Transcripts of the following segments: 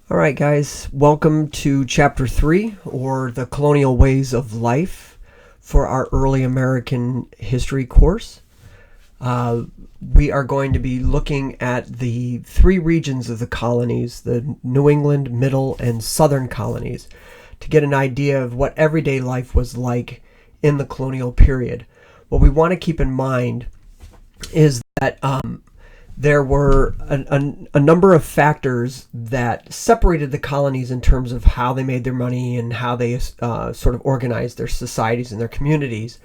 All right, guys, welcome to Chapter 3, or the Colonial Ways of Life, for our Early American History course. We are going to be looking at the three regions of the colonies, the New England, Middle, and Southern colonies, to get an idea of what everyday life was like in the colonial period. What we want to keep in mind is that there were a number of factors that separated the colonies in terms of how they made their money and how they sort of organized their societies and their communities.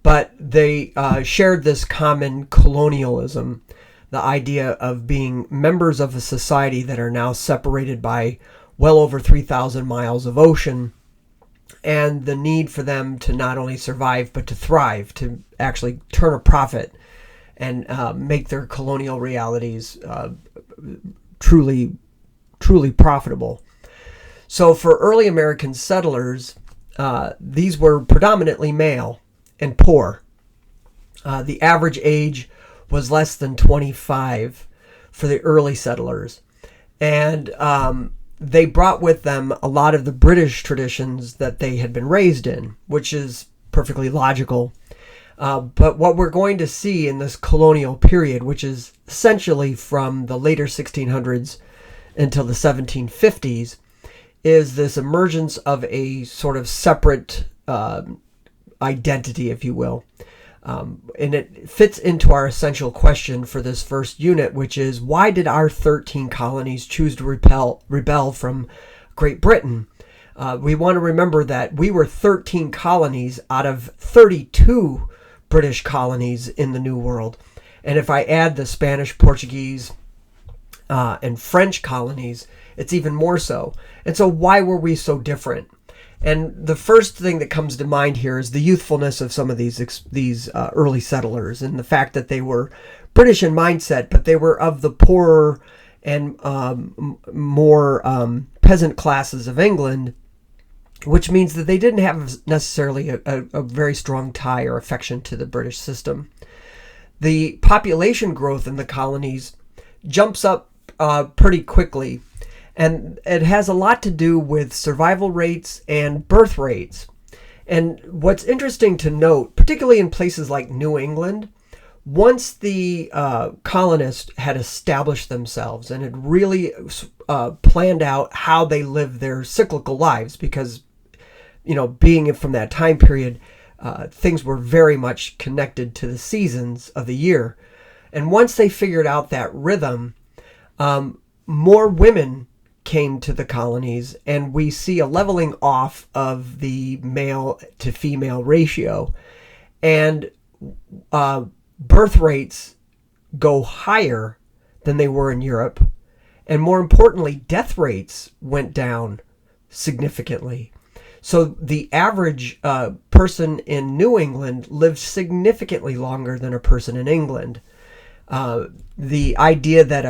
But they shared this common colonialism, the idea of being members of a society that are now separated by well over 3,000 miles of ocean, and the need for them to not only survive but to thrive, to actually turn a profit and make their colonial realities truly profitable. So for early American settlers, these were predominantly male and poor. The average age was less than 25 for the early settlers. And they brought with them a lot of the British traditions that they had been raised in, which is perfectly logical. But what we're going to see in this colonial period, which is essentially from the later 1600s until the 1750s, is this emergence of a sort of separate identity, if you will. And it fits into our essential question for this first unit, which is, why did our 13 colonies choose to rebel from Great Britain? We want to remember that we were 13 colonies out of 32 British colonies in the New World. And if I add the Spanish, Portuguese, and French colonies, it's even more so. And so why were we so different? And the first thing that comes to mind here is the youthfulness of some of these early settlers, and the fact that they were British in mindset, but they were of the poorer and more peasant classes of England, which means that they didn't have necessarily a very strong tie or affection to the British system. The population growth in the colonies jumps up pretty quickly, and it has a lot to do with survival rates and birth rates. And what's interesting to note, particularly in places like New England, once the colonists had established themselves and had really planned out how they lived their cyclical lives, because, being from that time period, things were very much connected to the seasons of the year. And once they figured out that rhythm, more women came to the colonies, and we see a leveling off of the male to female ratio. And birth rates go higher than they were in Europe. And more importantly, death rates went down significantly. So the average person in New England lived significantly longer than a person in England. The idea that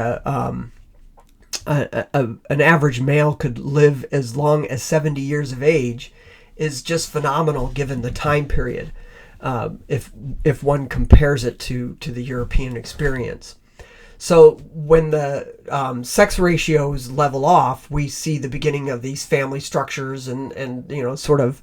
an average male could live as long as 70 years of age is just phenomenal given the time period, if one compares it to the European experience. So when the sex ratios level off, we see the beginning of these family structures and sort of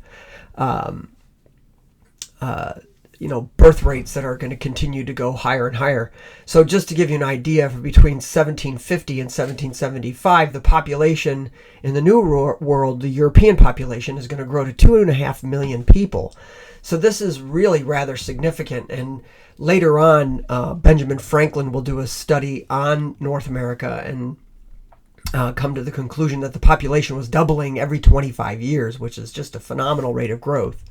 birth rates that are going to continue to go higher and higher. So just to give you an idea, between 1750 and 1775, the population in the New World, the European population, is going to grow to 2.5 million people. So this is really rather significant. And later on, Benjamin Franklin will do a study on North America and come to the conclusion that the population was doubling every 25 years, which is just a phenomenal rate of growth.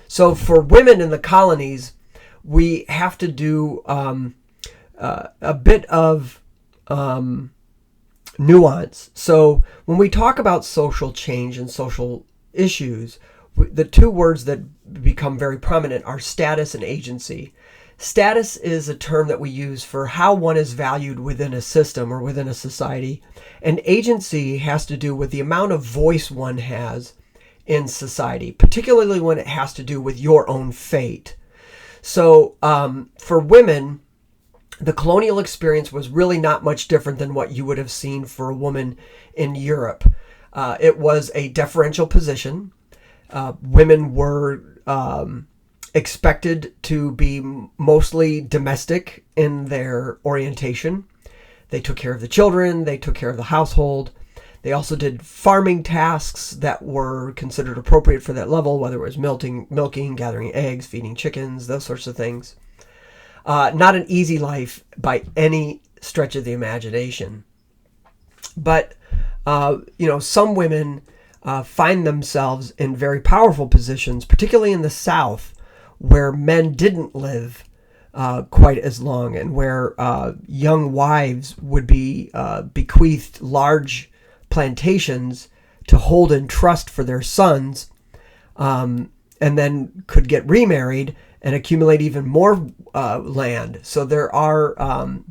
So for women in the colonies, we have to do a bit of nuance. So when we talk about social change and social issues, the two words that become very prominent are status and agency. Status is a term that we use for how one is valued within a system or within a society, and agency has to do with the amount of voice one has in society, particularly when it has to do with your own fate. So for women, the colonial experience was really not much different than what you would have seen for a woman in Europe. It was a deferential position. Women were expected to be mostly domestic in their orientation. They took care of the children, they took care of the household. They also did farming tasks that were considered appropriate for that level, whether it was milking, gathering eggs, feeding chickens, those sorts of things. Not an easy life by any stretch of the imagination. But, some women find themselves in very powerful positions, particularly in the South, where men didn't live quite as long, and where young wives would be bequeathed large plantations to hold in trust for their sons, and then could get remarried and accumulate even more land. So there are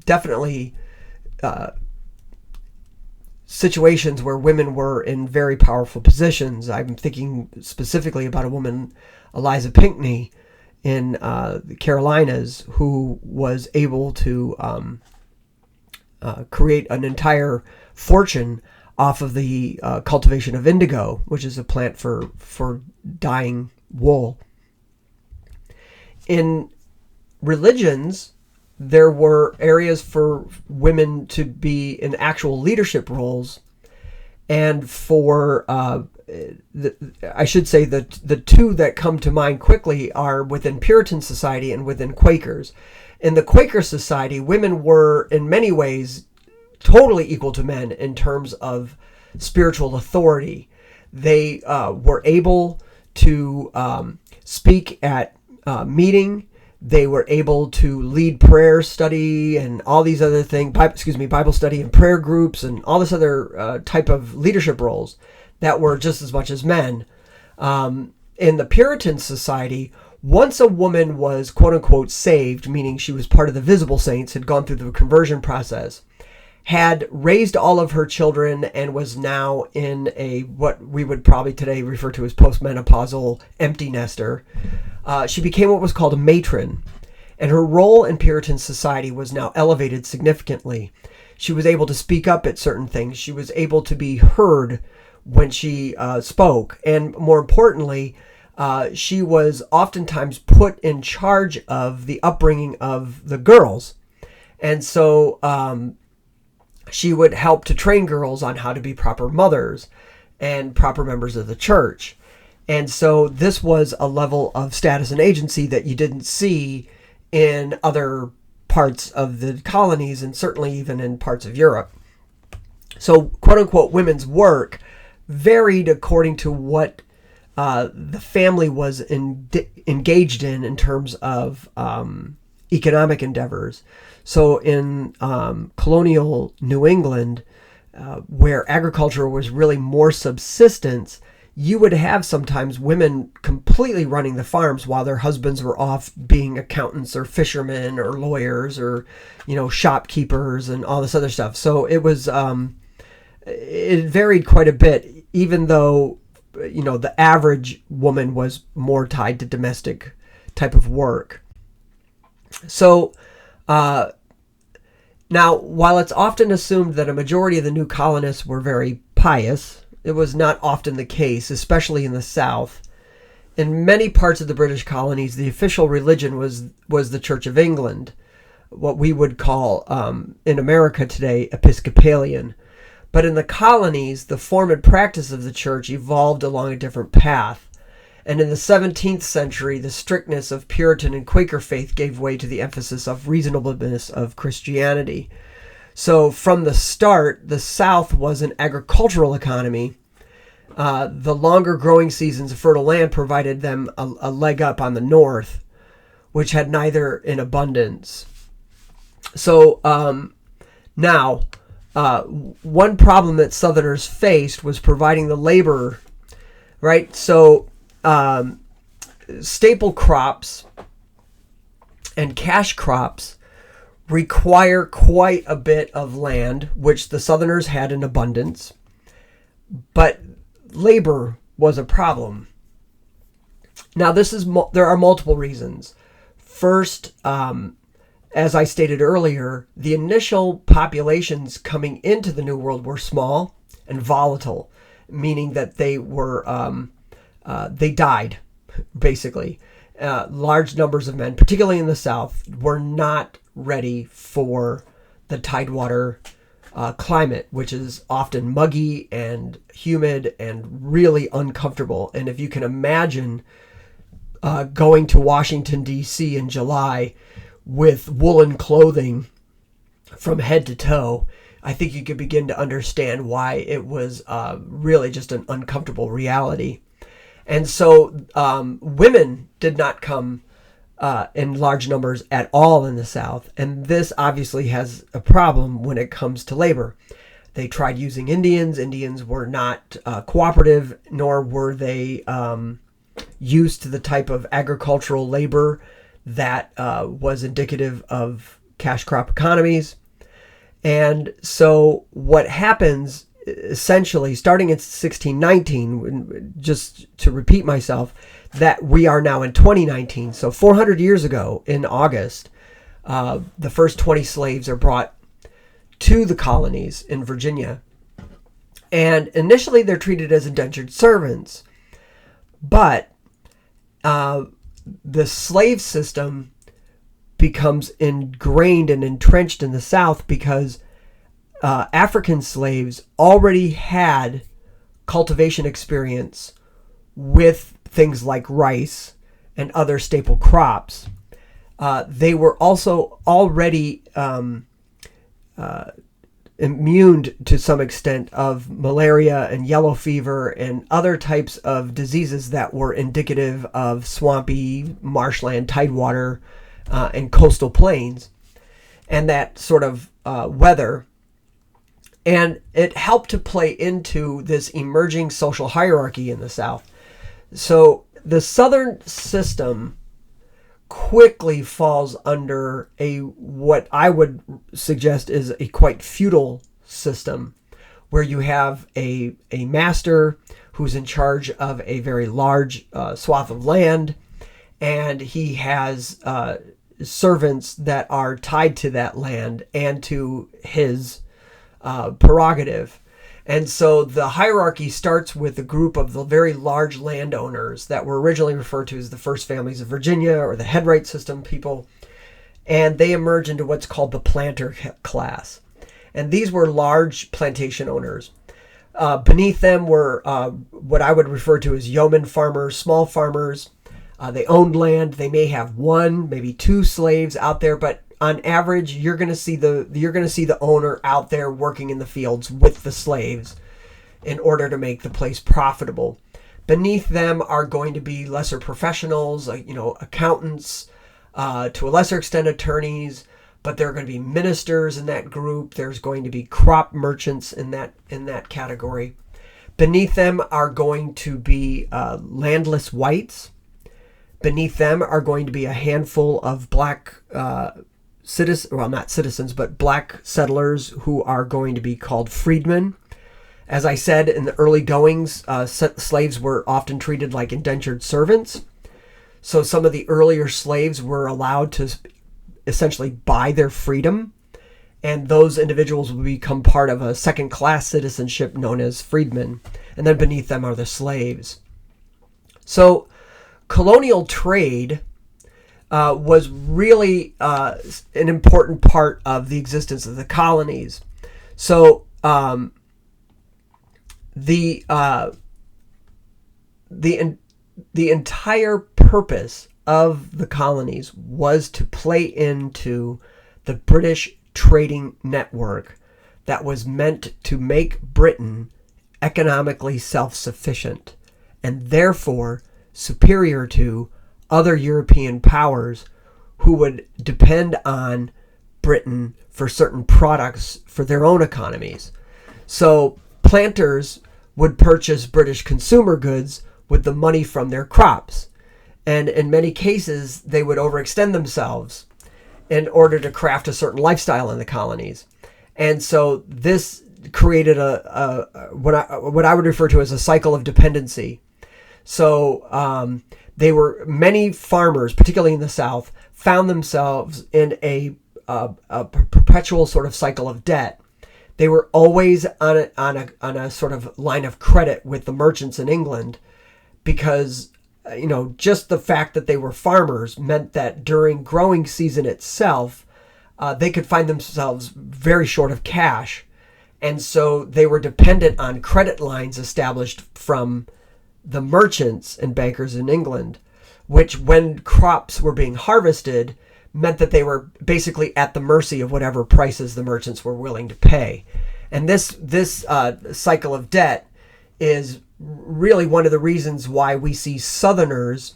definitely situations where women were in very powerful positions. I'm thinking specifically about a woman, Eliza Pinckney, in the Carolinas, who was able to create an entire fortune off of the cultivation of indigo, which is a plant for dyeing wool. In religions, there were areas for women to be in actual leadership roles, and for I should say that the two that come to mind quickly are within Puritan society and within Quakers. In the Quaker society, women were in many ways totally equal to men in terms of spiritual authority. They were able to speak at meeting. They were able to lead prayer study and all these other things, Bible study and prayer groups and all this other type of leadership roles that were just as much as men. In the Puritan society, once a woman was quote unquote saved, meaning she was part of the visible saints, had gone through the conversion process, had raised all of her children, and was now in a what we would probably today refer to as postmenopausal empty nester, she became what was called a matron, and her role in Puritan society was now elevated significantly. She was able to speak up at certain things. She was able to be heard when she spoke, and more importantly, she was oftentimes put in charge of the upbringing of the girls. And so she would help to train girls on how to be proper mothers and proper members of the church. And so this was a level of status and agency that you didn't see in other parts of the colonies, and certainly even in parts of Europe. So quote unquote women's work varied according to what the family was engaged in terms of economic endeavors. So in colonial New England, where agriculture was really more subsistence, you would have sometimes women completely running the farms while their husbands were off being accountants or fishermen or lawyers or, shopkeepers and all this other stuff. So it was, it varied quite a bit, even though, the average woman was more tied to domestic type of work. So, now, while it's often assumed that a majority of the new colonists were very pious, it was not often the case, especially in the South. In many parts of the British colonies, the official religion was the Church of England, what we would call, in America today, Episcopalian. But in the colonies, the form and practice of the church evolved along a different path. And in the 17th century, the strictness of Puritan and Quaker faith gave way to the emphasis of reasonableness of Christianity. So from the start, the South was an agricultural economy. The longer growing seasons of fertile land provided them a leg up on the North, which had neither in abundance. So now, one problem that Southerners faced was providing the labor, right? So staple crops and cash crops require quite a bit of land, which the Southerners had in abundance, but labor was a problem. Now, there are multiple reasons. First, as I stated earlier, the initial populations coming into the New World were small and volatile, meaning that they died, basically. Large numbers of men, particularly in the South, were not ready for the tidewater climate, which is often muggy and humid and really uncomfortable. And if you can imagine going to Washington, D.C. in July with woolen clothing from head to toe, I think you could begin to understand why it was really just an uncomfortable reality. And so women did not come in large numbers at all in the South. And this obviously has a problem when it comes to labor. They tried using Indians. Indians were not cooperative, nor were they used to the type of agricultural labor that was indicative of cash crop economies. And so what happens essentially, starting in 1619, just to repeat myself, that we are now in 2019. So 400 years ago in August, the first 20 slaves are brought to the colonies in Virginia. And initially they're treated as indentured servants. But the slave system becomes ingrained and entrenched in the South because African slaves already had cultivation experience with things like rice and other staple crops. They were also already immune to some extent of malaria and yellow fever and other types of diseases that were indicative of swampy marshland, tidewater, and coastal plains, and that sort of weather. And it helped to play into this emerging social hierarchy in the South. So the Southern system quickly falls under what I would suggest is a quite feudal system, where you have a master who's in charge of a very large swath of land, and he has servants that are tied to that land and to his prerogative. And so the hierarchy starts with a group of the very large landowners that were originally referred to as the first families of Virginia, or the headright system people. And they emerge into what's called the planter class. And these were large plantation owners. Beneath them were what I would refer to as yeoman farmers, small farmers. They owned land. They may have one, maybe two slaves out there, but on average, you're going to see the owner out there working in the fields with the slaves in order to make the place profitable. Beneath them are going to be lesser professionals, accountants, to a lesser extent attorneys, but there are going to be ministers in that group. There's going to be crop merchants in that category. Beneath them are going to be landless whites. Beneath them are going to be a handful of black not citizens, but black settlers who are going to be called freedmen. As I said, in the early goings, slaves were often treated like indentured servants. So some of the earlier slaves were allowed to essentially buy their freedom, and those individuals would become part of a second-class citizenship known as freedmen. And then beneath them are the slaves. So colonial trade was really an important part of the existence of the colonies. So the entire purpose of the colonies was to play into the British trading network that was meant to make Britain economically self-sufficient and therefore superior to other European powers who would depend on Britain for certain products for their own economies. So planters would purchase British consumer goods with the money from their crops. And in many cases, they would overextend themselves in order to craft a certain lifestyle in the colonies. And so this created what I would refer to as a cycle of dependency. So many farmers, particularly in the South, found themselves in a a perpetual sort of cycle of debt. They were always on a sort of line of credit with the merchants in England, because just the fact that they were farmers meant that during growing season itself, they could find themselves very short of cash. And so they were dependent on credit lines established from the merchants and bankers in England, which, when crops were being harvested, meant that they were basically at the mercy of whatever prices the merchants were willing to pay. And this cycle of debt is really one of the reasons why we see Southerners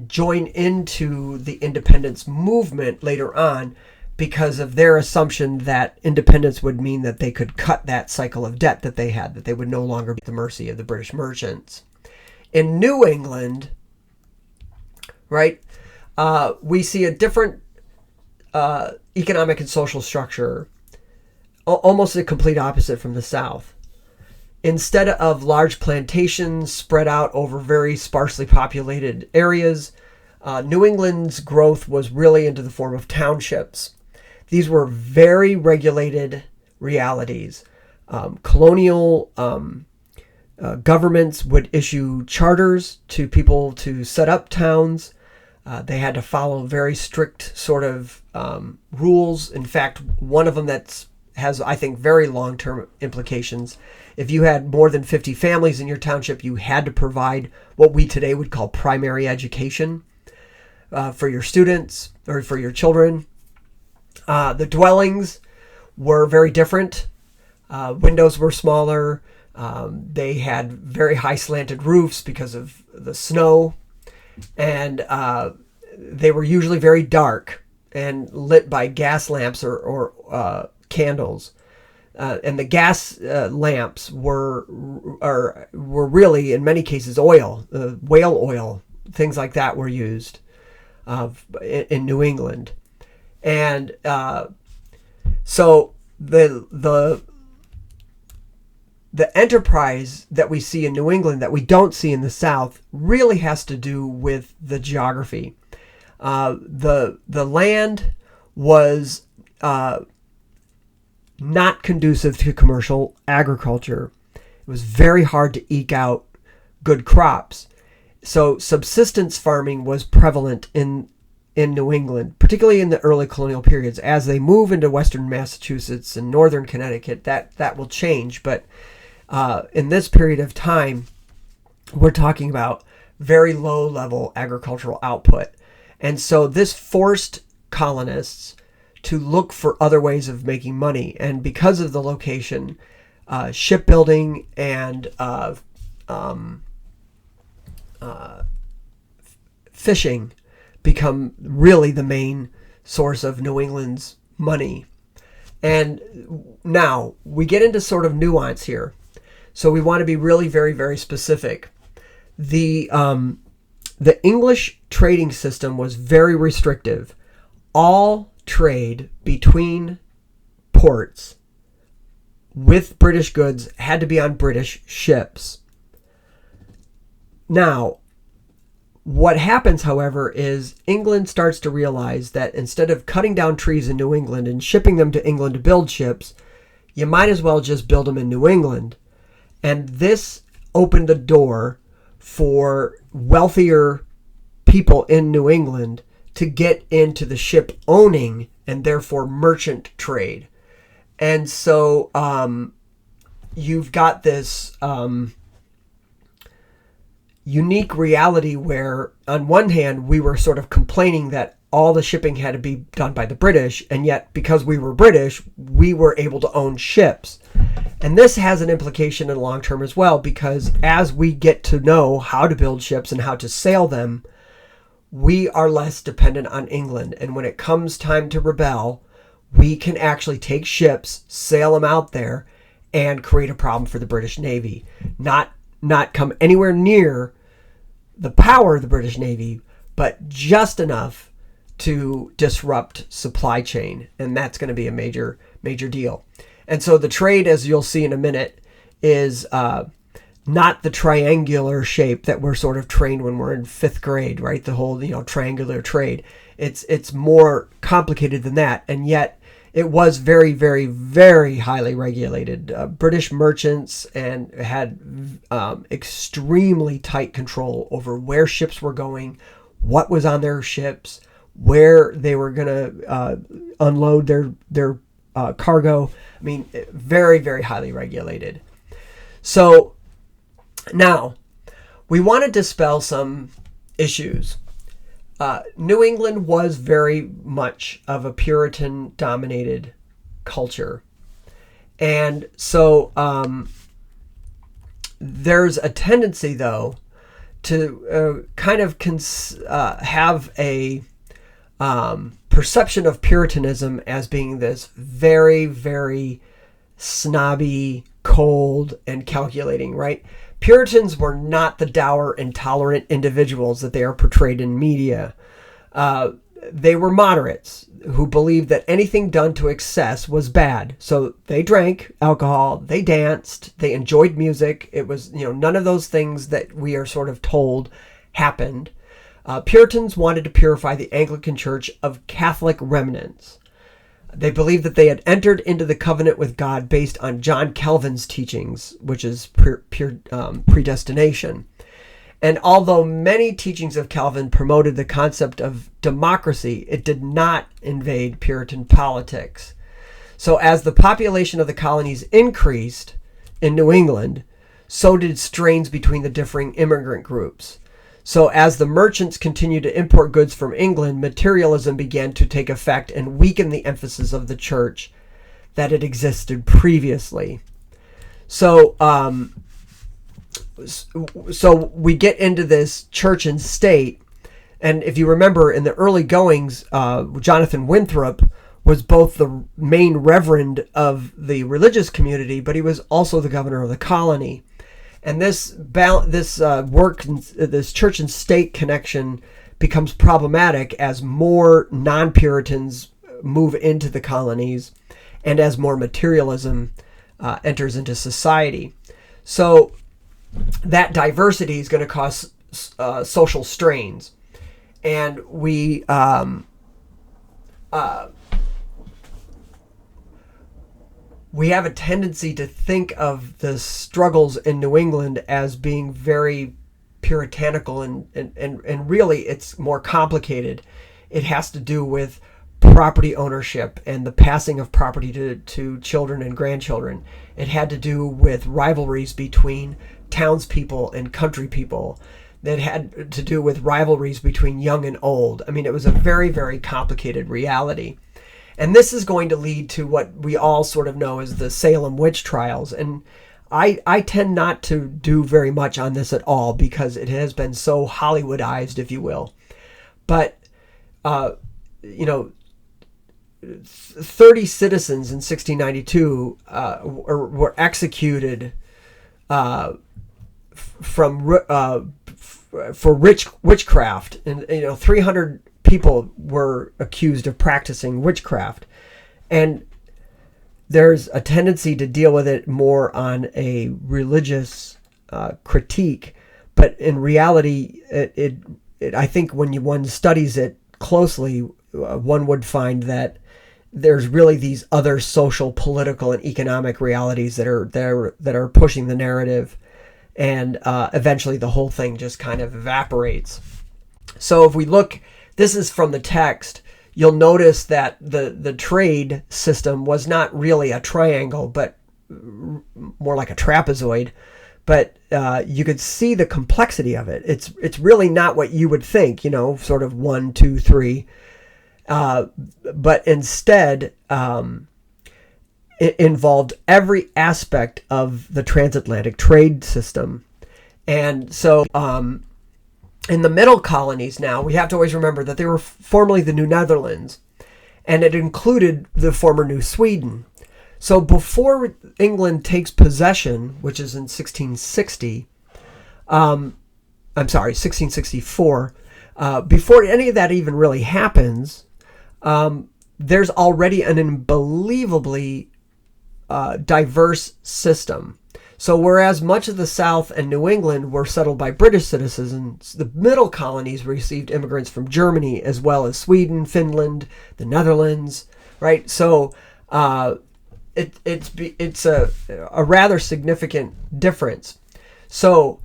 join into the independence movement later on, because of their assumption that independence would mean that they could cut that cycle of debt that they had, that they would no longer be at the mercy of the British merchants. In New England, right, we see a different economic and social structure, almost a complete opposite from the South. Instead of large plantations spread out over very sparsely populated areas, New England's growth was really into the form of townships. These were very regulated realities. Colonial governments would issue charters to people to set up towns. They had to follow very strict sort of rules. In fact, one of them has, I think, very long-term implications. If you had more than 50 families in your township, you had to provide what we today would call primary education for your students or for your children. The dwellings were very different. Windows were smaller. They had very high slanted roofs because of the snow. And they were usually very dark and lit by gas lamps or candles. And the gas lamps were really, in many cases, oil, whale oil, things like that were used in New England. And so the enterprise that we see in New England that we don't see in the South really has to do with the geography. The land was not conducive to commercial agriculture. It was very hard to eke out good crops. So subsistence farming was prevalent in New England, particularly in the early colonial periods. As they move into western Massachusetts and northern Connecticut, that will change. But in this period of time, we're talking about very low-level agricultural output. And so this forced colonists to look for other ways of making money. And because of the location, shipbuilding and fishing become really the main source of New England's money. And now we get into sort of nuance here. So we want to be really very, very specific. The English trading system was very restrictive. All trade between ports with British goods had to be on British ships. Now, what happens, however, is England starts to realize that instead of cutting down trees in New England and shipping them to England to build ships, you might as well just build them in New England. And this opened the door for wealthier people in New England to get into the ship owning and therefore merchant trade. And so you've got this unique reality where, on one hand, we were sort of complaining that all the shipping had to be done by the British, and yet because we were British, we were able to own ships. And this has an implication in the long term as well, because as we get to know how to build ships and how to sail them, we are less dependent on England. And when it comes time to rebel, we can actually take ships, sail them out there, and create a problem for the British Navy. Not come anywhere near the power of the British Navy, but just enough to disrupt supply chain. And that's going to be a major, major deal. And so the trade, as you'll see in a minute, is not the triangular shape that we're sort of trained when we're in fifth grade, right? The whole, triangular trade. It's more complicated than that, and yet it was very, very, very highly regulated. British merchants and had extremely tight control over where ships were going, what was on their ships, where they were going to unload their cargo. I mean, very, very highly regulated. So now we want to dispel some issues. New England was very much of a Puritan-dominated culture. And so there's a tendency, though, to kind of have a perception of Puritanism as being this very, very snobby, cold, and calculating, right? Puritans were not the dour, intolerant individuals that they are portrayed in media. They were moderates who believed that anything done to excess was bad. So they drank alcohol, they danced, they enjoyed music. It was, none of those things that we are sort of told happened. Puritans wanted to purify the Anglican Church of Catholic remnants. They believed that they had entered into the covenant with God based on John Calvin's teachings, which is predestination. And although many teachings of Calvin promoted the concept of democracy, it did not invade Puritan politics. So as the population of the colonies increased in New England, so did strains between the differing immigrant groups. So as the merchants continued to import goods from England, materialism began to take effect and weaken the emphasis of the church that had existed previously. So we get into this church and state. And if you remember, in the early goings, Jonathan Winthrop was both the main reverend of the religious community, but he was also the governor of the colony. And this church and state connection becomes problematic as more non-Puritans move into the colonies and as more materialism enters into society. So that diversity is going to cause social strains. And we have a tendency to think of the struggles in New England as being very puritanical, and really it's more complicated. It has to do with property ownership and the passing of property to children and grandchildren. It had to do with rivalries between townspeople and country people. That had to do with rivalries between young and old. I mean, it was a very, very complicated reality. And this is going to lead to what we all sort of know as the Salem witch trials. And I tend not to do very much on this at all because it has been so Hollywoodized, if you will. But, 30 citizens in 1692 were executed for witchcraft. And, 300 people were accused of practicing witchcraft, and there's a tendency to deal with it more on a religious critique, but in reality, I think when one studies it closely, one would find that there's really these other social, political, and economic realities that are pushing the narrative, and eventually the whole thing just kind of evaporates. So if we look. This is from the text. You'll notice that the trade system was not really a triangle, but more like a trapezoid. But you could see the complexity of it. It's really not what you would think, sort of 1, 2, 3. But instead, it involved every aspect of the transatlantic trade system. And so in the middle colonies now, we have to always remember that they were formerly the New Netherlands, and it included the former New Sweden. So before England takes possession, which is in 1664, before any of that even really happens, there's already an unbelievably diverse system. So whereas much of the South and New England were settled by British citizens, the middle colonies received immigrants from Germany as well as Sweden, Finland, the Netherlands, right? So it's a rather significant difference. So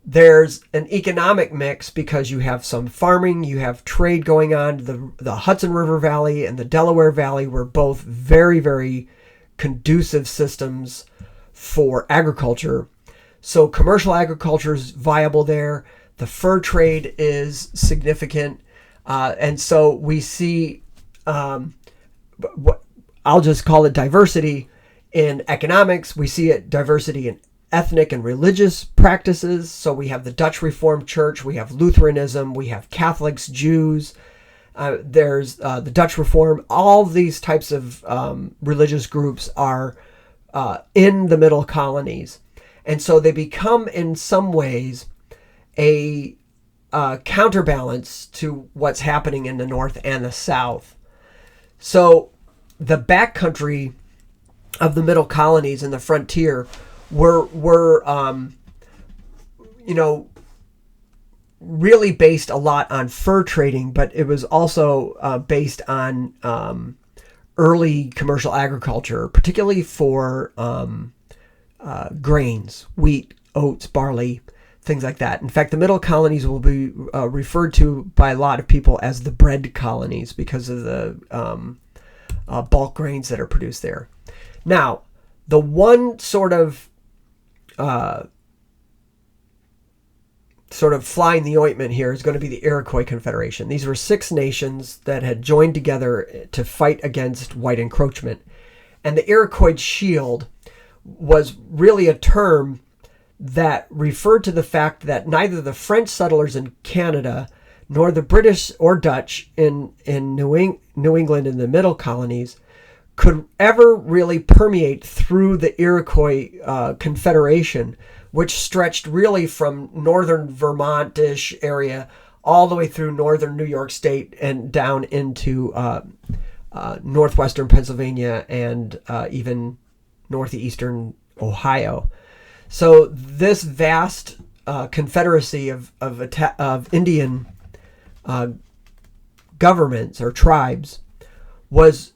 there's an economic mix because you have some farming, you have trade going on. The Hudson River Valley and the Delaware Valley were both very, very conducive systems for agriculture. So commercial agriculture is viable there. The fur trade is significant. And so we see what I'll just call it diversity in economics. We see it diversity in ethnic and religious practices. So we have the Dutch Reformed Church, we have Lutheranism, we have Catholics, Jews. There's the Dutch Reform. All these types of religious groups are in the middle colonies. And so they become, in some ways, a counterbalance to what's happening in the North and the South. So the backcountry of the middle colonies and the frontier were really based a lot on fur trading, but it was also based on early commercial agriculture, particularly for grains, wheat, oats, barley, things like that. In fact, the middle colonies will be referred to by a lot of people as the bread colonies because of the bulk grains that are produced there. Now, the one sort of fly in the ointment here is going to be the Iroquois Confederation. These were 6 nations that had joined together to fight against white encroachment. And the Iroquois Shield was really a term that referred to the fact that neither the French settlers in Canada nor the British or Dutch in New England and the middle colonies could ever really permeate through the Iroquois Confederation, which stretched really from northern Vermont-ish area all the way through northern New York State and down into northwestern Pennsylvania and even northeastern Ohio. So this vast confederacy of Indian governments or tribes was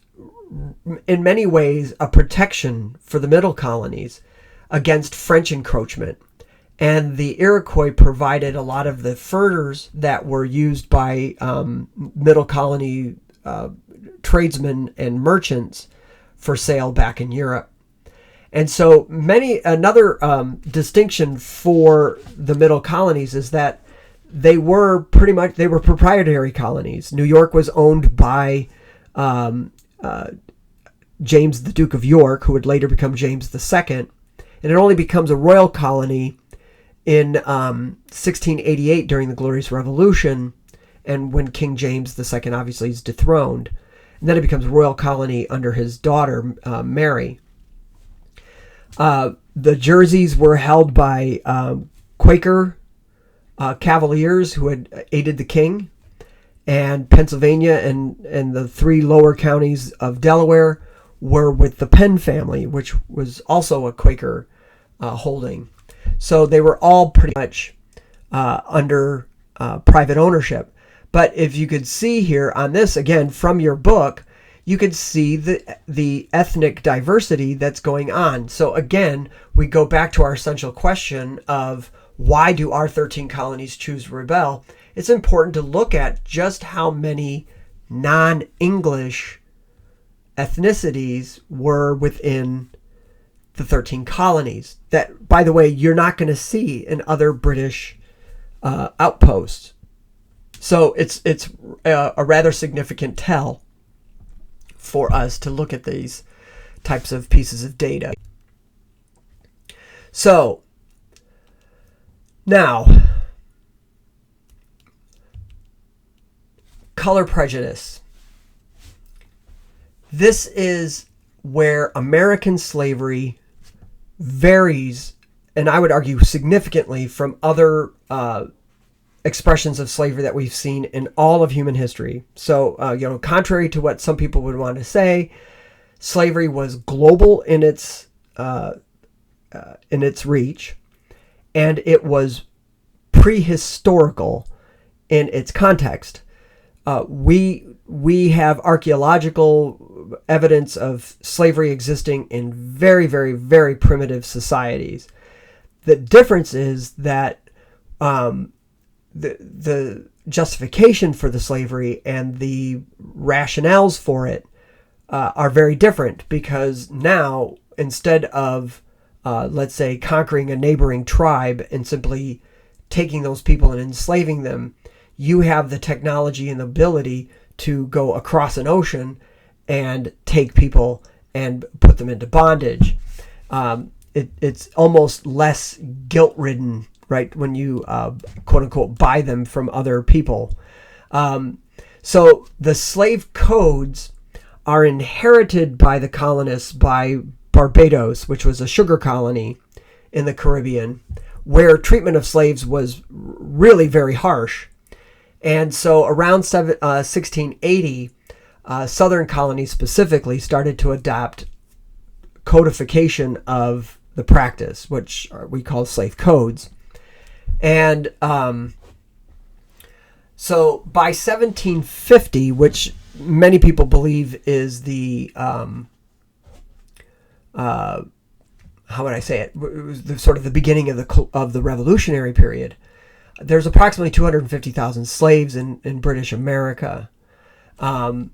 in many ways a protection for the middle colonies against French encroachment. And the Iroquois provided a lot of the furs that were used by middle colony tradesmen and merchants for sale back in Europe. And so another distinction for the middle colonies is that they were proprietary colonies. New York was owned by James the Duke of York, who would later become James II. And it only becomes a royal colony in 1688 during the Glorious Revolution, and when King James II obviously is dethroned. And then it becomes a royal colony under his daughter, Mary. The Jerseys were held by Quaker Cavaliers who had aided the king, and Pennsylvania and the 3 lower counties of Delaware were with the Penn family, which was also a Quaker holding. So they were all pretty much under private ownership. But if you could see here on this, again, from your book, you could see the ethnic diversity that's going on. So again, we go back to our essential question of why do our 13 colonies choose to rebel? It's important to look at just how many non-English ethnicities were within the 13 colonies. That, by the way, you're not going to see in other British outposts. So it's a rather significant tell for us to look at these types of pieces of data. So now, color prejudice. This is where American slavery varies, and I would argue significantly, from other expressions of slavery that we've seen in all of human history. So, contrary to what some people would want to say, slavery was global in its in its reach, and it was prehistorical in its context. We have archaeological evidence of slavery existing in very, very, very primitive societies. The difference is that the justification for the slavery and the rationales for it are very different, because now, instead of let's say conquering a neighboring tribe and simply taking those people and enslaving them, you have the technology and the ability to go across an ocean and take people and put them into bondage. It's almost less guilt-ridden, right, when you quote-unquote buy them from other people. So the slave codes are inherited by the colonists, by Barbados, which was a sugar colony in the Caribbean, where treatment of slaves was really very harsh. And so around 1680, southern colonies specifically started to adopt codification of the practice, which we call slave codes. And so by 1750, which many people believe is the how would I say it? It was sort of the beginning of the Revolutionary period. There's approximately 250,000 slaves in British America. And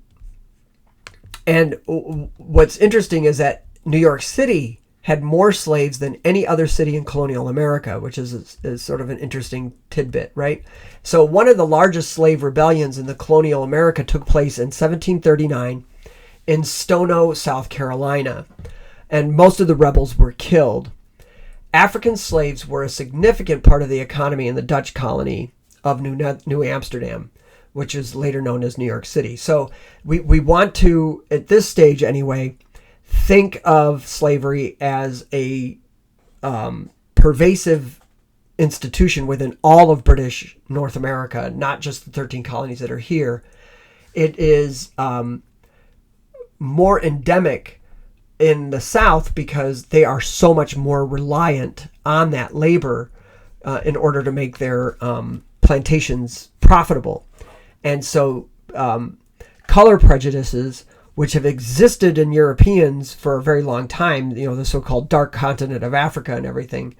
what's interesting is that New York City had more slaves than any other city in colonial America, which is sort of an interesting tidbit, right? So one of the largest slave rebellions in the colonial America took place in 1739 in Stono, South Carolina, and most of the rebels were killed. African slaves were a significant part of the economy in the Dutch colony of New Amsterdam, which is later known as New York City. So we want to, at this stage anyway, think of slavery as a pervasive institution within all of British North America, not just the 13 colonies that are here. It is more endemic in the South because they are so much more reliant on that labor in order to make their plantations profitable. And so color prejudices, which have existed in Europeans for a very long time, the so-called dark continent of Africa and everything,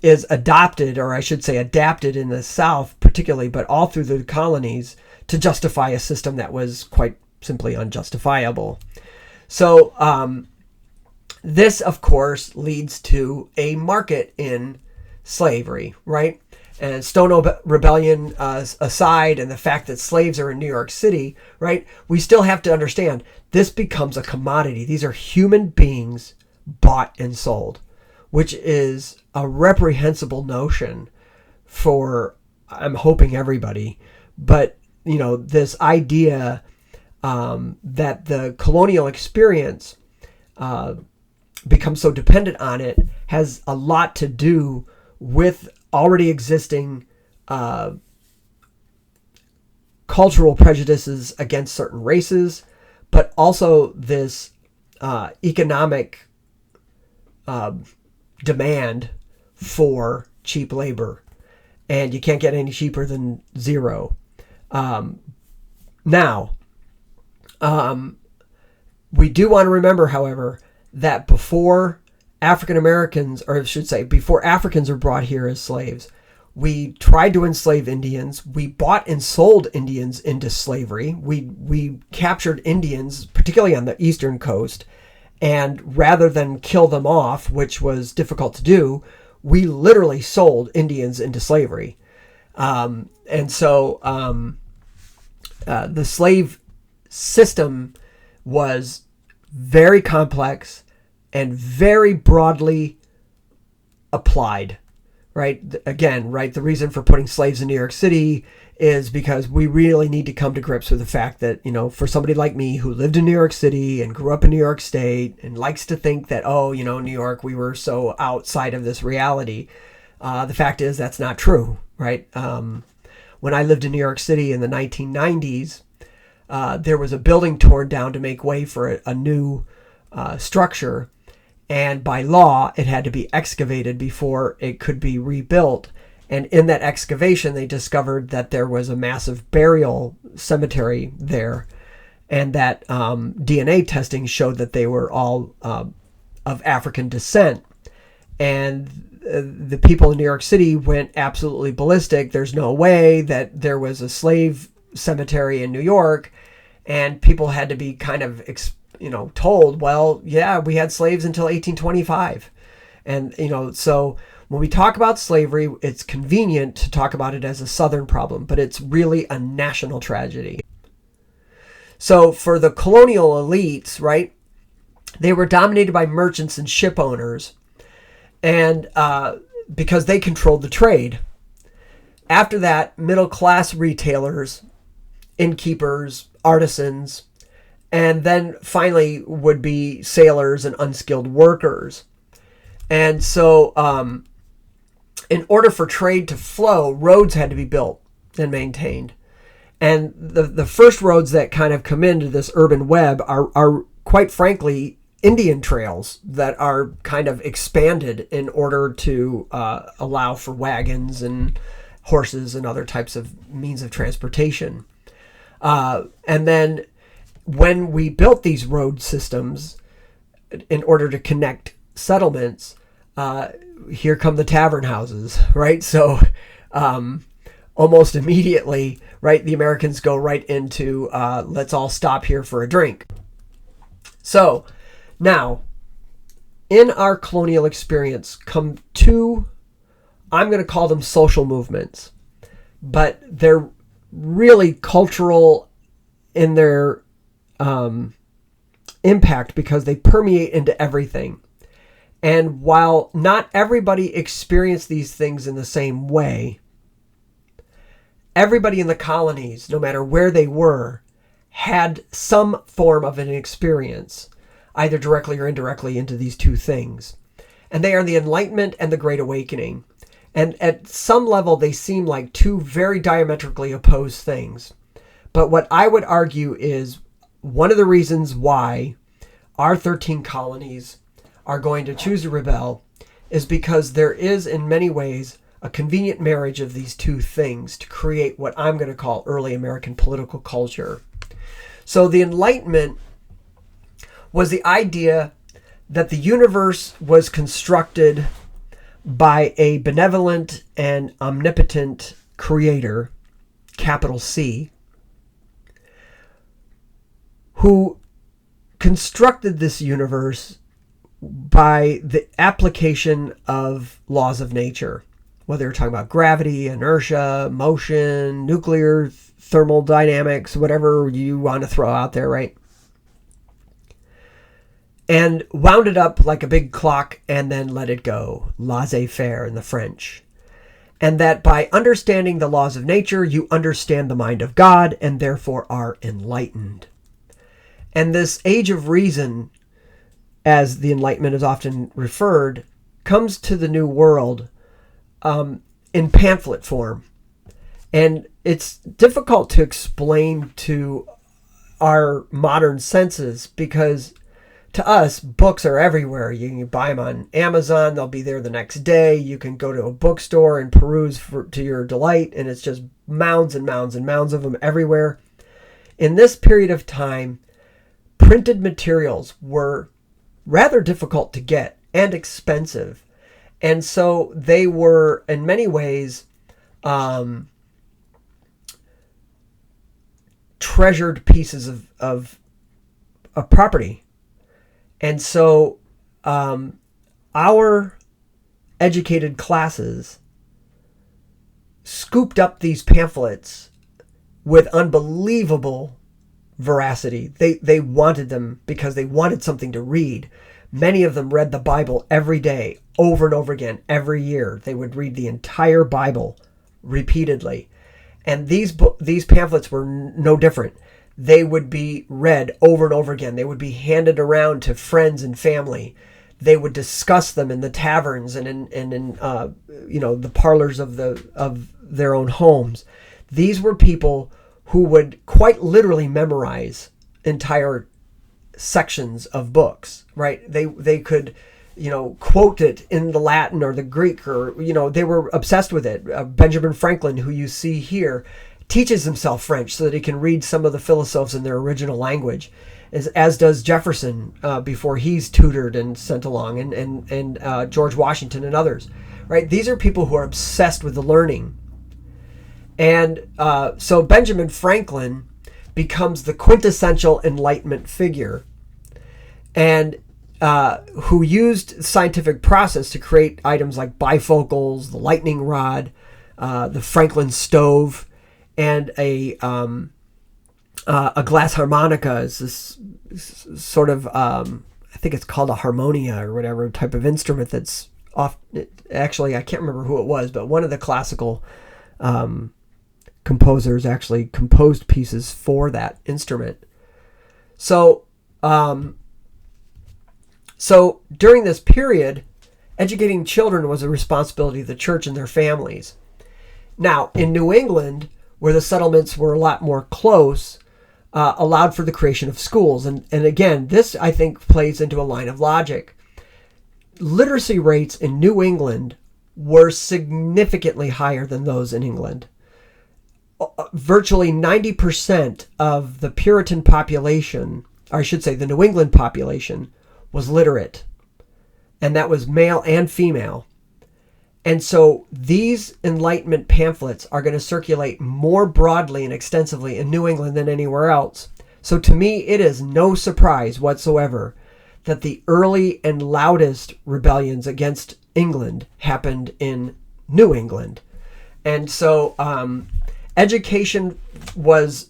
is adopted, or I should say adapted in the South particularly, but all through the colonies, to justify a system that was quite simply unjustifiable. So this, of course, leads to a market in slavery, right? And Stono Rebellion aside, and the fact that slaves are in New York City, right? We still have to understand this becomes a commodity. These are human beings bought and sold, which is a reprehensible notion for, I'm hoping, everybody. But, this idea that the colonial experience becomes so dependent on it has a lot to do with already existing cultural prejudices against certain races, but also this economic demand for cheap labor. And you can't get any cheaper than zero. Now, we do want to remember, however, that before African Americans, or I should say, before Africans were brought here as slaves, we tried to enslave Indians. We bought and sold Indians into slavery. We captured Indians, particularly on the eastern coast, and rather than kill them off, which was difficult to do, we literally sold Indians into slavery. And so the slave system was very complex and very broadly applied, right? Again, right, the reason for putting slaves in New York City is because we really need to come to grips with the fact that, for somebody like me who lived in New York City and grew up in New York State and likes to think that, New York, we were so outside of this reality. The fact is that's not true, right? When I lived in New York City in the 1990s, there was a building torn down to make way for a new structure. And by law, it had to be excavated before it could be rebuilt. And in that excavation, they discovered that there was a massive burial cemetery there, and that DNA testing showed that they were all of African descent. And the people in New York City went absolutely ballistic. There's no way that there was a slave cemetery in New York. And people had to be kind of, told, well, yeah, we had slaves until 1825. And, so when we talk about slavery, it's convenient to talk about it as a Southern problem, but it's really a national tragedy. So for the colonial elites, right, they were dominated by merchants and ship owners, and because they controlled the trade. After that, middle-class retailers, innkeepers, artisans, and then finally would be sailors and unskilled workers. And so in order for trade to flow, roads had to be built and maintained. And the first roads that kind of come into this urban web are quite frankly Indian trails that are kind of expanded in order to allow for wagons and horses and other types of means of transportation. And then when we built these road systems in order to connect settlements, here come the tavern houses, right? So almost immediately, right, the Americans go right into let's all stop here for a drink. So now, in our colonial experience come two, I'm going to call them social movements, but they're really cultural in their impact because they permeate into everything. And while not everybody experienced these things in the same way, everybody in the colonies, no matter where they were, had some form of an experience, either directly or indirectly, into these two things. And they are the Enlightenment and the Great Awakening. And at some level, they seem like two very diametrically opposed things. But what I would argue is one of the reasons why our 13 colonies are going to choose to rebel is because there is, in many ways, a convenient marriage of these two things to create what I'm going to call early American political culture. So the Enlightenment was the idea that the universe was constructed by a benevolent and omnipotent creator, capital C, who constructed this universe by the application of laws of nature, whether you're talking about gravity, inertia, motion, nuclear thermodynamics, whatever you want to throw out there, right? And wound it up like a big clock and then let it go, laissez-faire in the French. And that by understanding the laws of nature, you understand the mind of God and therefore are enlightened. And this age of reason, as the Enlightenment is often referred, comes to the New World in pamphlet form. And it's difficult to explain to our modern senses because to us, books are everywhere. You can buy them on Amazon. They'll be there the next day. You can go to a bookstore and peruse to your delight, and it's just mounds and mounds and mounds of them everywhere. In this period of time, printed materials were rather difficult to get and expensive. And so they were, in many ways, treasured pieces of property. And so our educated classes scooped up these pamphlets with unbelievable veracity. They wanted them because they wanted something to read. Many of them read the Bible every day, over and over again, every year. They would read the entire Bible repeatedly. And these pamphlets were no different. They would be read over and over again. They would be handed around to friends and family. They would discuss them in the taverns and in the parlors of their own homes. These were people who would quite literally memorize entire sections of books, right? They could quote it in the Latin or the Greek, or, they were obsessed with it. Benjamin Franklin, who you see here, teaches himself French so that he can read some of the philosophes in their original language, as does Jefferson before he's tutored and sent along, and George Washington and others, right? These are people who are obsessed with the learning. And so Benjamin Franklin becomes the quintessential Enlightenment figure, and who used scientific process to create items like bifocals, the lightning rod, the Franklin stove, and a glass harmonica is this sort of, I think it's called a harmonia or whatever type of instrument that's actually, I can't remember who it was, but one of the classical composers actually composed pieces for that instrument. So during this period, educating children was a responsibility of the church and their families. Now, in New England, where the settlements were a lot more close, allowed for the creation of schools. And again, this, I think, plays into a line of logic. Literacy rates in New England were significantly higher than those in England. Virtually 90% of the Puritan population, or I should say the New England population, was literate. And that was male and female. And so these Enlightenment pamphlets are going to circulate more broadly and extensively in New England than anywhere else. So to me, it is no surprise whatsoever that the early and loudest rebellions against England happened in New England. And so education was,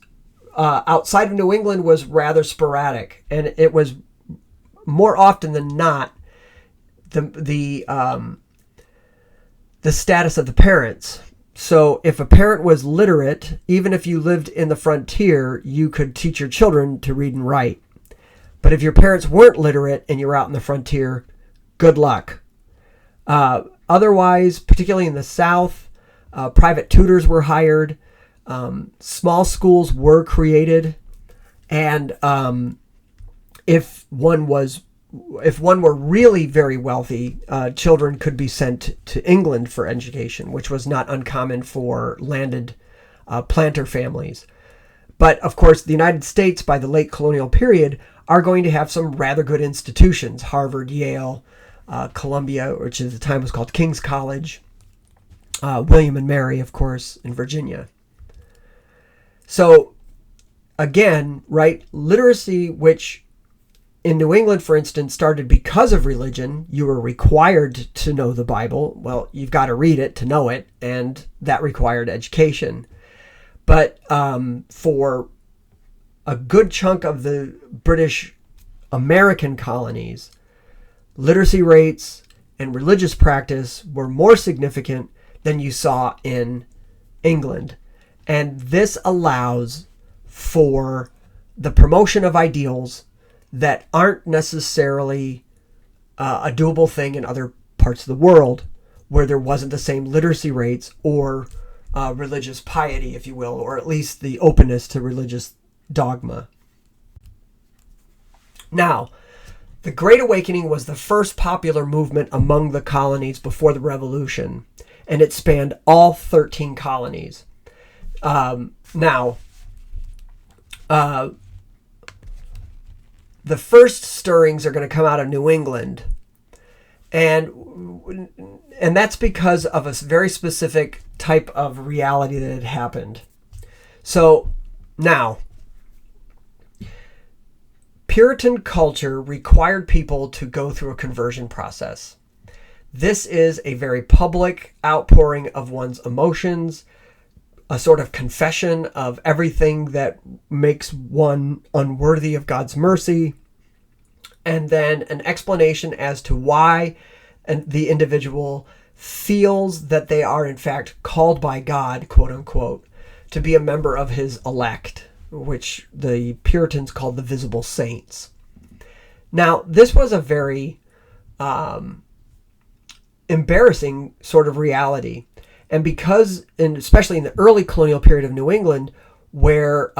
outside of New England, was rather sporadic. And it was more often than not the status of the parents. So if a parent was literate, even if you lived in the frontier, you could teach your children to read and write. But if your parents weren't literate and you were out in the frontier, good luck. Otherwise, particularly in the South, private tutors were hired, small schools were created, and if one were really very wealthy, children could be sent to England for education, which was not uncommon for landed planter families. But of course, the United States, by the late colonial period, are going to have some rather good institutions: Harvard, Yale, Columbia, which at the time was called King's College, William and Mary, of course, in Virginia. So again, right, literacy, which in New England, for instance, started because of religion. You were required to know the Bible. Well, you've got to read it to know it, and that required education. But for a good chunk of the British American colonies, literacy rates and religious practice were more significant than you saw in England. And this allows for the promotion of ideals that aren't necessarily a doable thing in other parts of the world, where there wasn't the same literacy rates or religious piety, if you will, or at least the openness to religious dogma. Now, the Great Awakening was the first popular movement among the colonies before the Revolution, and it spanned all 13 colonies. The first stirrings are going to come out of New England, and that's because of a very specific type of reality that had happened. So now, Puritan culture required people to go through a conversion process. This is a very public outpouring of one's emotions, a sort of confession of everything that makes one unworthy of God's mercy, and then an explanation as to why the individual feels that they are in fact called by God, quote unquote, to be a member of his elect, which the Puritans called the visible saints. Now, this was a very embarrassing sort of reality. And because, and especially in the early colonial period of New England, where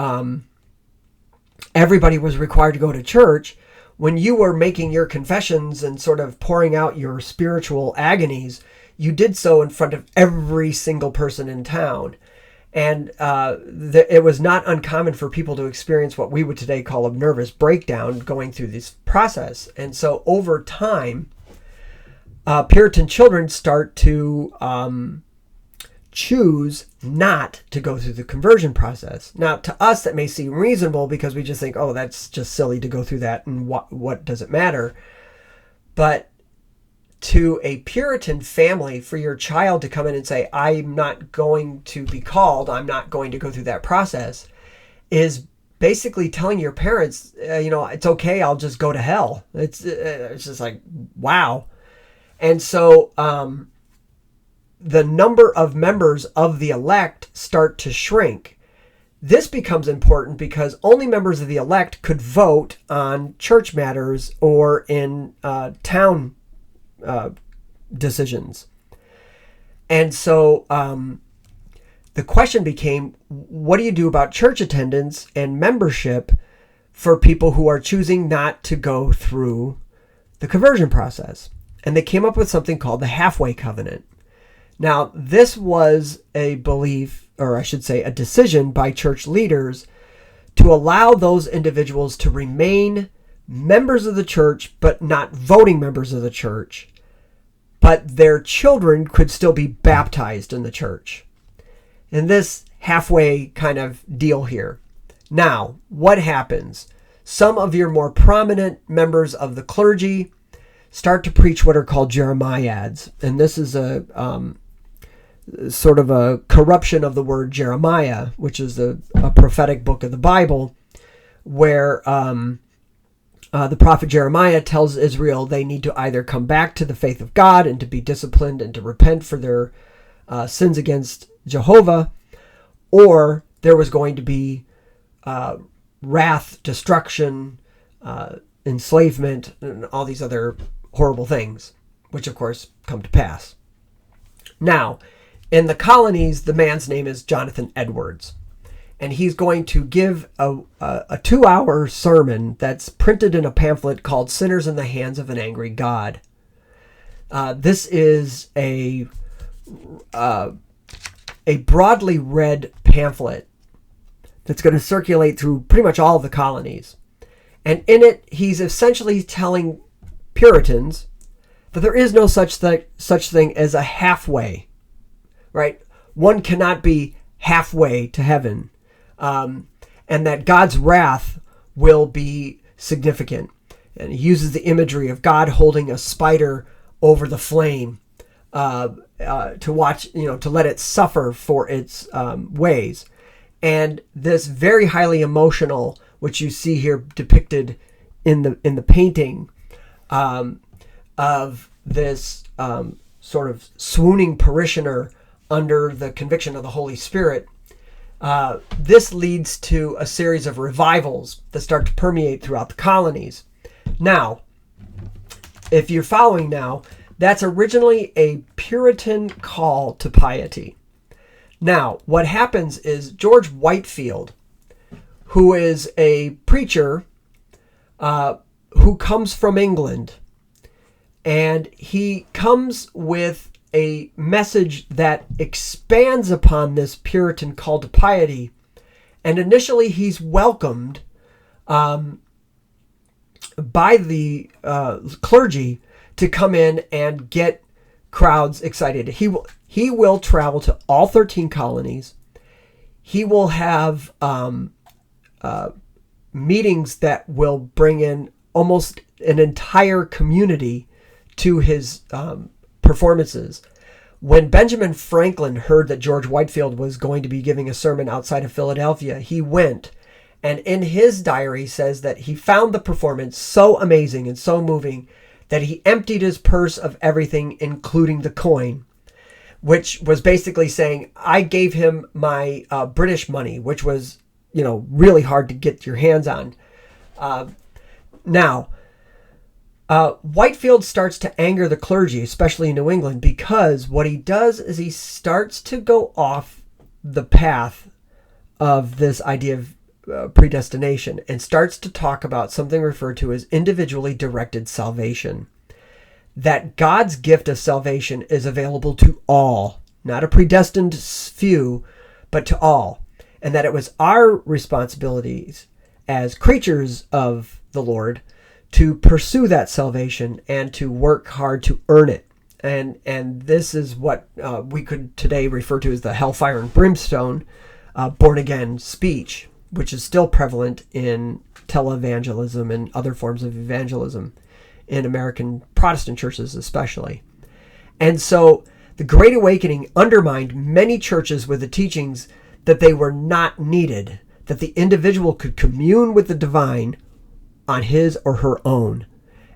everybody was required to go to church, when you were making your confessions and sort of pouring out your spiritual agonies, you did so in front of every single person in town. And it was not uncommon for people to experience what we would today call a nervous breakdown going through this process. And so over time, Puritan children start to choose not to go through the conversion process. Now, to us, that may seem reasonable because we just think, oh, that's just silly to go through that, and what does it matter? But to a Puritan family, for your child to come in and say, I'm not going to be called, I'm not going to go through that process, is basically telling your parents, it's okay, I'll just go to hell. It's just like, wow. And so the number of members of the elect start to shrink. This becomes important because only members of the elect could vote on church matters or in town decisions. And so the question became, what do you do about church attendance and membership for people who are choosing not to go through the conversion process? And they came up with something called the halfway covenant. Now, this was a belief, or I should say a decision by church leaders to allow those individuals to remain members of the church, but not voting members of the church. But their children could still be baptized in the church. And this halfway kind of deal here. Now, what happens? Some of your more prominent members of the clergy start to preach what are called Jeremiads. And this is a sort of a corruption of the word Jeremiah, which is a prophetic book of the Bible, where the prophet Jeremiah tells Israel they need to either come back to the faith of God and to be disciplined and to repent for their sins against Jehovah, or there was going to be wrath, destruction, enslavement, and all these other horrible things, which of course come to pass. Now, in the colonies, the man's name is Jonathan Edwards, and he's going to give a 2-hour sermon that's printed in a pamphlet called Sinners in the Hands of an Angry God. This is a broadly read pamphlet that's going to circulate through pretty much all of the colonies. And in it, he's essentially telling Puritans that there is no such thing as a halfway. Right? One cannot be halfway to heaven. And that God's wrath will be significant. And he uses the imagery of God holding a spider over the flame to watch, to let it suffer for its ways. And this very highly emotional, which you see here depicted in the painting of this sort of swooning parishioner under the conviction of the Holy Spirit, this leads to a series of revivals that start to permeate throughout the colonies. Now, if you're following now, that's originally a Puritan call to piety. Now, what happens is George Whitefield, who is a preacher who comes from England, and he comes with a message that expands upon this Puritan call to piety. And initially he's welcomed by the clergy to come in and get crowds excited. He will travel to all 13 colonies. He will have meetings that will bring in almost an entire community to his performances. When Benjamin Franklin heard that George Whitefield was going to be giving a sermon outside of Philadelphia, he went, and in his diary says that he found the performance so amazing and so moving that he emptied his purse of everything, including the coin, which was basically saying, I gave him my British money, which was, really hard to get your hands on. Now, Whitefield starts to anger the clergy, especially in New England, because what he does is he starts to go off the path of this idea of predestination and starts to talk about something referred to as individually directed salvation. That God's gift of salvation is available to all, not a predestined few, but to all. And that it was our responsibilities as creatures of the Lord to pursue that salvation and to work hard to earn it. And this is what we could today refer to as the hellfire and brimstone born-again speech, which is still prevalent in televangelism and other forms of evangelism in American Protestant churches especially. And so the Great Awakening undermined many churches with the teachings that they were not needed, that the individual could commune with the divine on his or her own.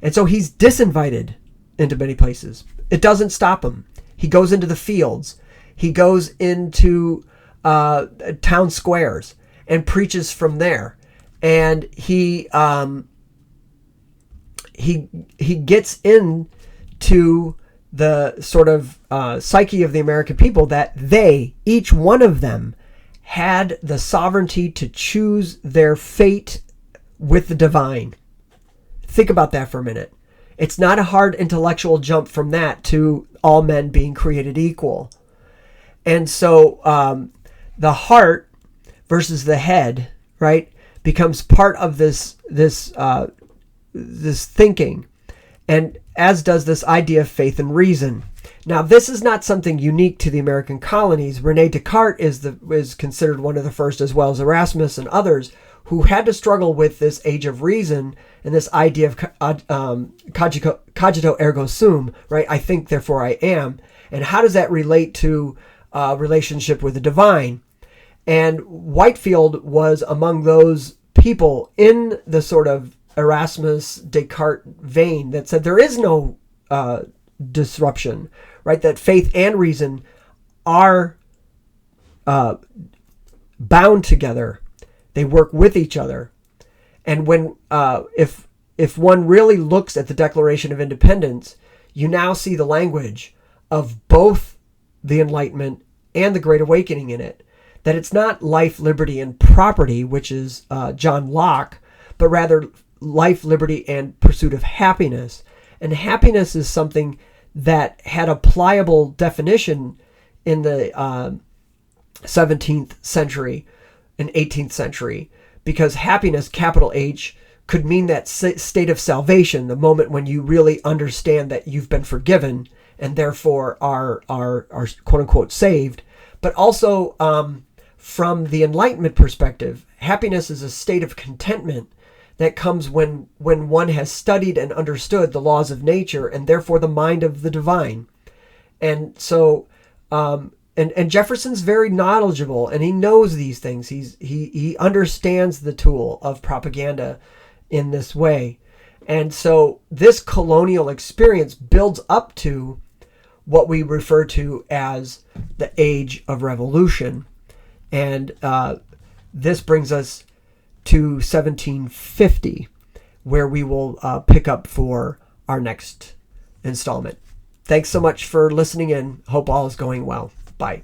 And so he's disinvited into many places. It doesn't stop him. He goes into the fields. He goes into town squares and preaches from there. And he gets into the sort of psyche of the American people that they, each one of them, had the sovereignty to choose their fate with the divine. Think about that for a minute. It's not a hard intellectual jump from that to all men being created equal. And so the heart versus the head, right, becomes part of this thinking, and as does this idea of faith and reason. Now, this is not something unique to the American colonies. René Descartes is considered one of the first, as well as Erasmus and others, who had to struggle with this age of reason and this idea of cogito ergo sum, right? I think, therefore I am. And how does that relate to relationship with the divine? And Whitefield was among those people in the sort of Erasmus Descartes vein that said there is no disruption, right? That faith and reason are bound together. They work with each other. And when if one really looks at the Declaration of Independence, you now see the language of both the Enlightenment and the Great Awakening in it. That it's not life, liberty, and property, which is John Locke, but rather life, liberty, and pursuit of happiness. And happiness is something that had a pliable definition in the 17th century and 18th century, because happiness, capital H, could mean that state of salvation, the moment when you really understand that you've been forgiven and therefore are quote-unquote saved. But also, from the Enlightenment perspective, happiness is a state of contentment that comes when one has studied and understood the laws of nature and therefore the mind of the divine. And so, and Jefferson's very knowledgeable, and he knows these things. He understands the tool of propaganda in this way. And so this colonial experience builds up to what we refer to as the Age of Revolution. And this brings us to 1750, where we will pick up for our next installment. Thanks so much for listening in. Hope all is going well. Bye.